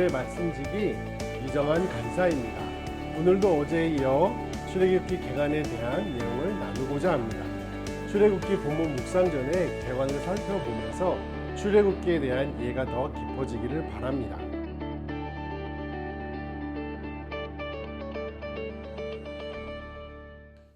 오늘의 말씀지기 이정한 간사입니다. 오늘도 어제에 이어 출애굽기 개관에 대한 내용을 나누고자 합니다. 출애굽기 본문 묵상 전에 개관을 살펴보면서 출애굽기에 대한 이해가 더 깊어지기를 바랍니다.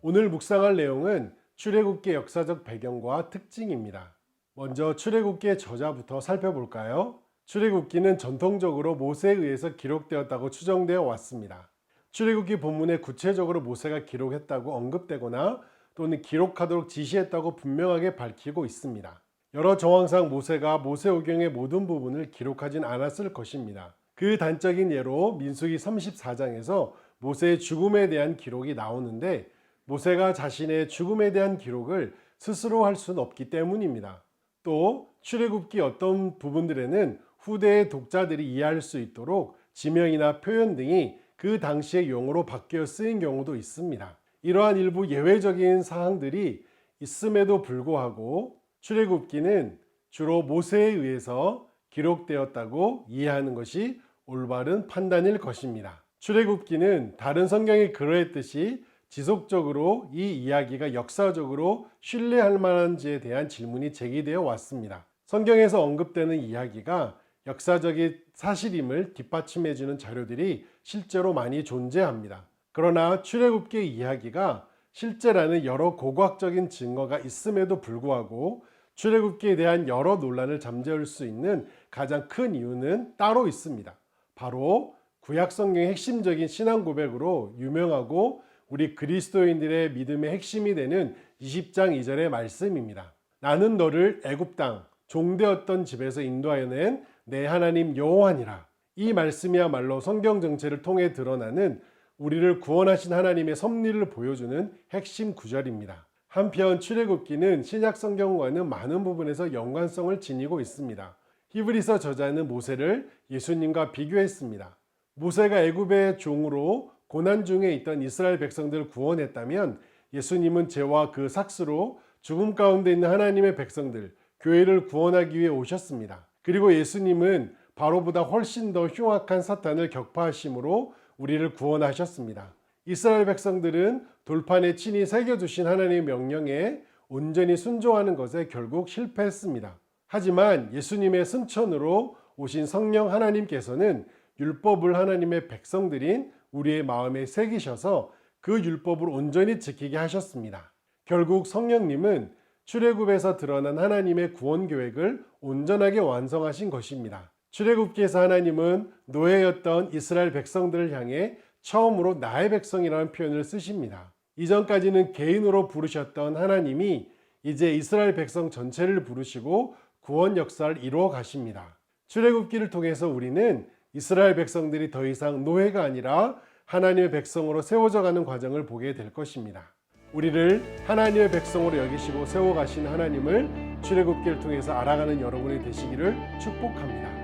오늘 묵상할 내용은 출애굽기의 역사적 배경과 특징입니다. 먼저 출애굽기의 저자부터 살펴볼까요? 출애굽기는 전통적으로 모세에 의해서 기록되었다고 추정되어 왔습니다. 출애굽기 본문에 구체적으로 모세가 기록했다고 언급되거나 또는 기록하도록 지시했다고 분명하게 밝히고 있습니다. 여러 정황상 모세가 모세오경의 모든 부분을 기록하진 않았을 것입니다. 그 단적인 예로 민수기 34장에서 모세의 죽음에 대한 기록이 나오는데 모세가 자신의 죽음에 대한 기록을 스스로 할 수는 없기 때문입니다. 또 출애굽기 어떤 부분들에는 후대의 독자들이 이해할 수 있도록 지명이나 표현 등이 그 당시의 용어로 바뀌어 쓰인 경우도 있습니다. 이러한 일부 예외적인 사항들이 있음에도 불구하고 출애굽기는 주로 모세에 의해서 기록되었다고 이해하는 것이 올바른 판단일 것입니다. 출애굽기는 다른 성경이 그러했듯이 지속적으로 이 이야기가 역사적으로 신뢰할 만한지에 대한 질문이 제기되어 왔습니다. 성경에서 언급되는 이야기가 역사적인 사실임을 뒷받침해주는 자료들이 실제로 많이 존재합니다. 그러나 출애굽기 이야기가 실제라는 여러 고고학적인 증거가 있음에도 불구하고 출애굽기에 대한 여러 논란을 잠재울 수 있는 가장 큰 이유는 따로 있습니다. 바로 구약 성경의 핵심적인 신앙 고백으로 유명하고 우리 그리스도인들의 믿음의 핵심이 되는 20장 2절의 말씀입니다. 나는 너를 애굽 땅 종되었던 집에서 인도하여 낸 내 하나님 여호와니라. 이 말씀이야말로 성경 전체를 통해 드러나는 우리를 구원하신 하나님의 섭리를 보여주는 핵심 구절입니다. 한편 출애굽기는 신약 성경과는 많은 부분에서 연관성을 지니고 있습니다. 히브리서 저자는 모세를 예수님과 비교했습니다. 모세가 애굽의 종으로 고난 중에 있던 이스라엘 백성들을 구원했다면 예수님은 죄와 그 삭스로 죽음 가운데 있는 하나님의 백성들, 교회를 구원하기 위해 오셨습니다. 그리고 예수님은 바로보다 훨씬 더 흉악한 사탄을 격파하심으로 우리를 구원하셨습니다. 이스라엘 백성들은 돌판에 친히 새겨두신 하나님의 명령에 온전히 순종하는 것에 결국 실패했습니다. 하지만 예수님의 승천으로 오신 성령 하나님께서는 율법을 하나님의 백성들인 우리의 마음에 새기셔서 그 율법을 온전히 지키게 하셨습니다. 결국 성령님은 출애굽에서 드러난 하나님의 구원 계획을 온전하게 완성하신 것입니다. 출애굽기에서 하나님은 노예였던 이스라엘 백성들을 향해 처음으로 나의 백성이라는 표현을 쓰십니다. 이전까지는 개인으로 부르셨던 하나님이 이제 이스라엘 백성 전체를 부르시고 구원 역사를 이루어 가십니다. 출애굽기를 통해서 우리는 이스라엘 백성들이 더 이상 노예가 아니라 하나님의 백성으로 세워져 가는 과정을 보게 될 것입니다. 우리를 하나님의 백성으로 여기시고 세워가신 하나님을 출애굽기를 통해서 알아가는 여러분이 되시기를 축복합니다.